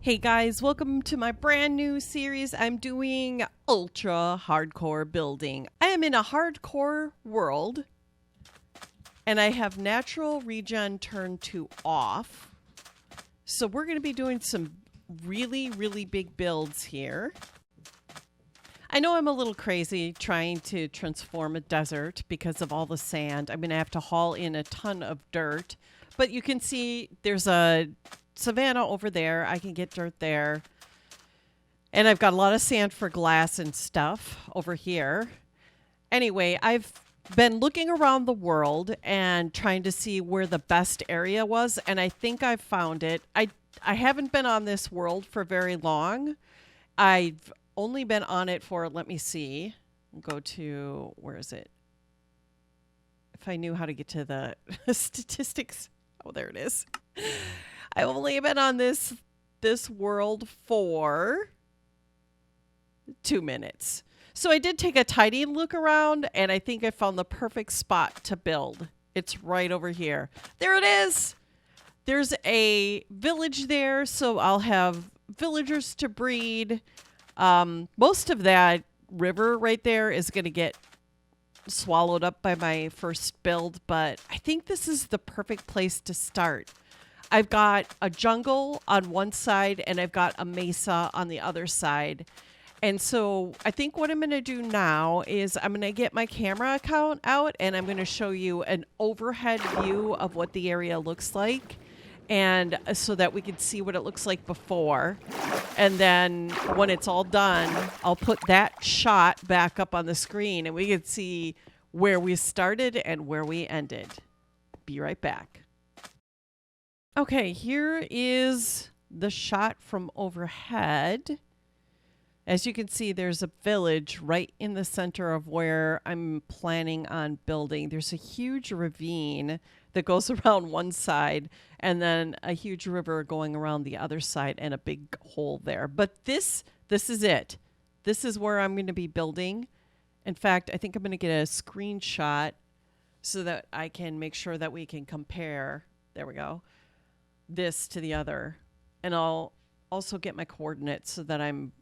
Hey guys, welcome to my brand new series. I'm doing ultra hardcore building. I am in a hardcore world and I have natural regen turned to off. So we're going to be doing some really big builds here. I know I'm a little crazy trying to transform a desert because of all the sand. I'm going to have to haul in a ton of dirt, but you can see there's a savanna over there. I can get dirt there. And I've got a lot of sand for glass and stuff over here. Anyway, I've been looking around the world and trying to see where the best area was, and I think I've found it. I haven't been on this world for very long. I've only been on it for, let me see. Go to, where is it? If I knew how to get to the statistics. Oh, there it is. I've only been on this world for 2 minutes. So I did take a tidy look around, and I think I found the perfect spot to build. It's right over here. There it is. There's a village there, so I'll have villagers to breed. Most of that river right there is going to get swallowed up by my first build, but I think this is the perfect place to start. I've got a jungle on one side and I've got a mesa on the other side. And so I think what I'm going to do now is I'm going to get my camera account out and I'm going to show you an overhead view of what the area looks like, and so that we can see what it looks like before. And then when it's all done, I'll put that shot back up on the screen and we can see where we started and where we ended. Be right back. Okay, here is the shot from overhead. As you can see, there's a village right in the center of where I'm planning on building. There's a huge ravine that goes around one side and then a huge river going around the other side and a big hole there. But this is it. This is where I'm going to be building. In fact, I think I'm going to get a screenshot so that I can make sure that we can compare. There we go. This to the other. And I'll also get my coordinates so that I'm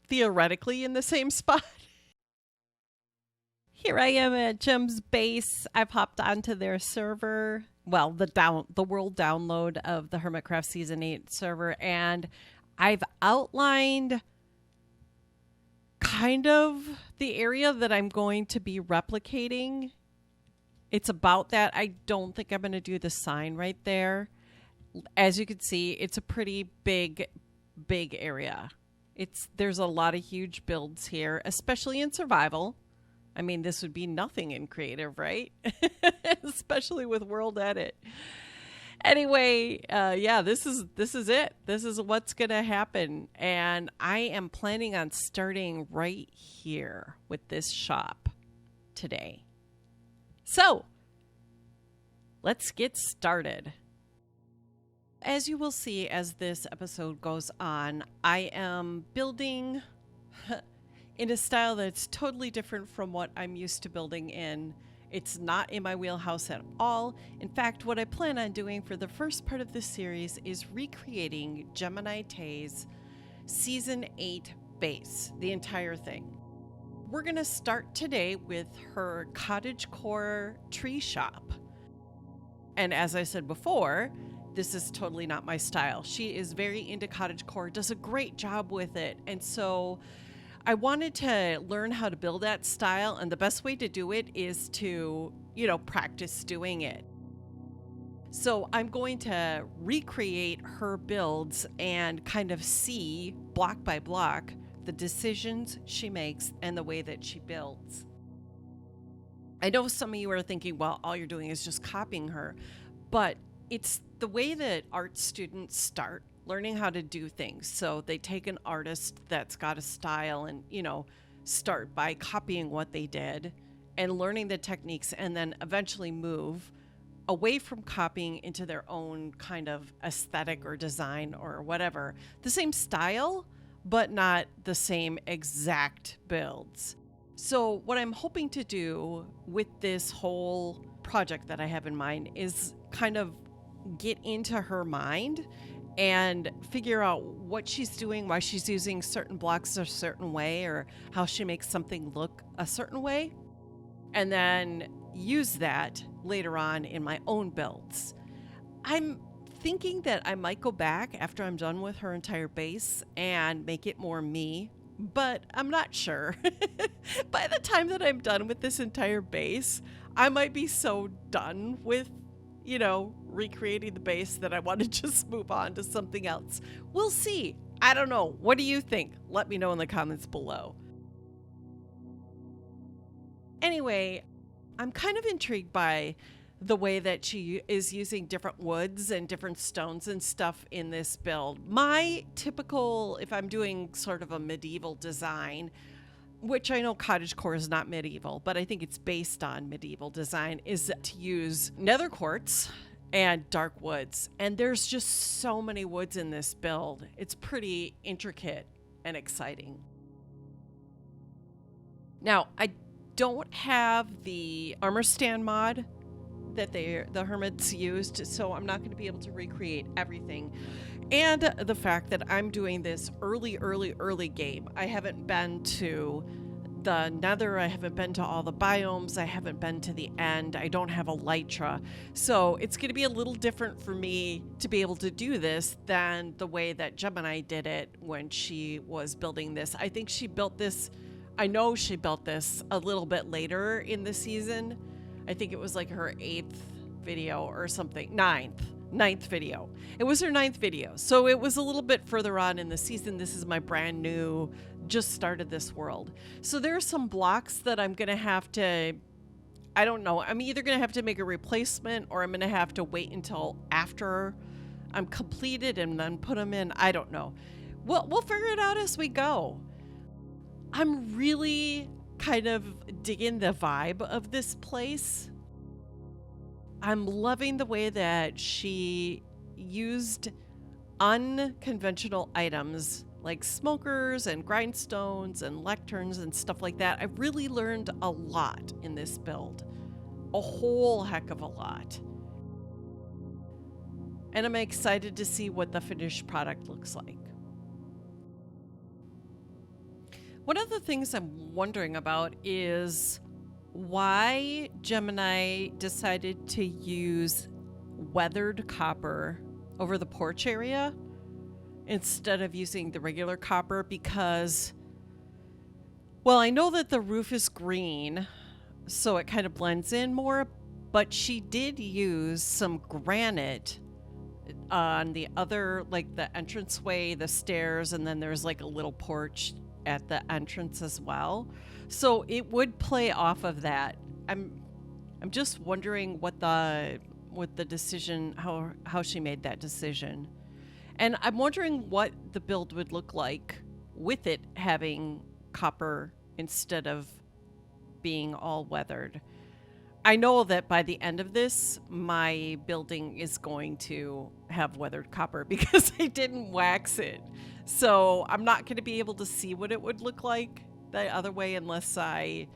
theoretically in the same spot. Here I am at Gem's base. I've hopped onto their server. Well, the world download of the Hermitcraft Season 8 server, and I've outlined kind of the area that I'm going to be replicating. It's about that. I don't think I'm going to do the sign right there. As you can see, it's a pretty big area. There's a lot of huge builds here, especially in survival. I mean, this would be nothing in creative, right? Especially with world edit. Anyway, yeah, this is it. This is what's going to happen. And I am planning on starting right here with this shop today. So let's get started. As you will see as this episode goes on, I am building in a style that's totally different from what I'm used to building in. It's not in my wheelhouse at all. In fact, what I plan on doing for the first part of this series is recreating Gemini Tay's Season 8 base, the entire thing. We're going to start today with her cottagecore tree shop. And as I said before, this is totally not my style. She is very into cottagecore, does a great job with it. And so I wanted to learn how to build that style, and the best way to do it is to, practice doing it. So I'm going to recreate her builds and kind of see block by block the decisions she makes and the way that she builds. I know some of you are thinking, well, all you're doing is just copying her, but it's the way that art students start learning how to do things. So they take an artist that's got a style and, start by copying what they did and learning the techniques, and then eventually move away from copying into their own kind of aesthetic or design or whatever. The same style, but not the same exact builds. So what I'm hoping to do with this whole project that I have in mind is kind of get into her mind and figure out what she's doing, why she's using certain blocks a certain way, or how she makes something look a certain way, and then use that later on in my own builds. I'm thinking that I might go back after I'm done with her entire base and make it more me, but I'm not sure. By the time that I'm done with this entire base, I might be so done with, recreating the base that I want to just move on to something else. We'll see. I don't know. What do you think? Let me know in the comments below. Anyway, I'm kind of intrigued by the way that she is using different woods and different stones and stuff in this build. My typical, if I'm doing sort of a medieval design, which I know cottagecore is not medieval, but I think it's based on medieval design, is to use nether quartz and dark woods. And there's just so many woods in this build. It's pretty intricate and exciting. Now, I don't have the armor stand mod that the hermits used, so I'm not going to be able to recreate everything. And the fact that I'm doing this early game. I haven't been to the nether, I haven't been to all the biomes, I haven't been to the end, I don't have elytra. So it's going to be a little different for me to be able to do this than the way that Gemini did it when she was building this. I think she built this, I know she built this a little bit later in the season. I think it was like her 8th video or something, 9th video. It was her 9th video. So it was a little bit further on in the season. This is my brand new, just started this world. So there are some blocks that I'm going to have to, I don't know. I'm either going to have to make a replacement or I'm going to have to wait until after I'm completed and then put them in. I don't know. We'll figure it out as we go. I'm really kind of digging the vibe of this place. I'm loving the way that she used unconventional items like smokers and grindstones and lecterns and stuff like that. I really learned a lot in this build. A whole heck of a lot. And I'm excited to see what the finished product looks like. One of the things I'm wondering about is why Gemini decided to use weathered copper over the porch area instead of using the regular copper, because, well, I know that the roof is green, so it kind of blends in more, but she did use some granite on the other, like the entranceway, the stairs, and then there's like a little porch at the entrance as well. So it would play off of that. I'm just wondering what the decision, how she made that decision. And I'm wondering what the build would look like with it having copper instead of being all weathered. I know that by the end of this, my building is going to have weathered copper because I didn't wax it. So I'm not going to be able to see what it would look like the other way unless I,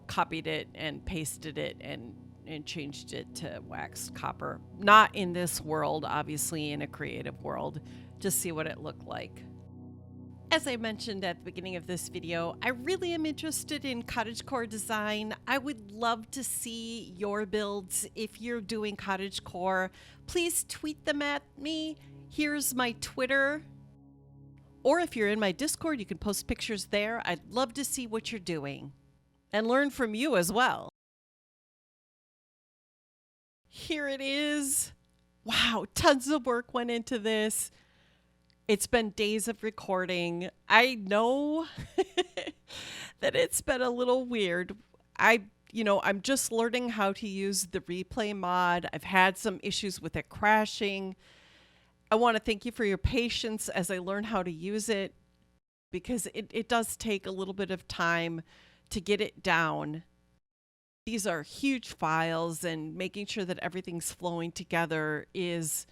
copied it and pasted it and changed it to waxed copper. Not in this world, obviously in a creative world, to see what it looked like. As I mentioned at the beginning of this video, I really am interested in cottagecore design. I would love to see your builds. If you're doing cottagecore, please tweet them at me. Here's my Twitter. Or if you're in my Discord, you can post pictures there. I'd love to see what you're doing and learn from you as well. Here it is. Wow, tons of work went into this. It's been days of recording. I know that it's been a little weird. I'm just learning how to use the replay mod. I've had some issues with it crashing. I want to thank you for your patience as I learn how to use it, because it does take a little bit of time to get it down. These are huge files, and making sure that everything's flowing together is,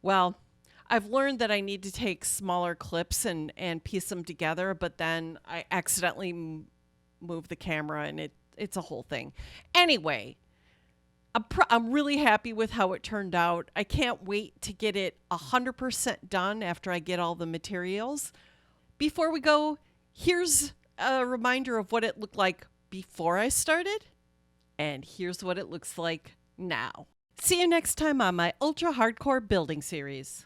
well, I've learned that I need to take smaller clips and piece them together, but then I accidentally move the camera and it's a whole thing. Anyway, I'm really happy with how it turned out. I can't wait to get it 100% done after I get all the materials. Before we go, here's a reminder of what it looked like before I started, and here's what it looks like now. See you next time on my Ultra Hardcore Building Series.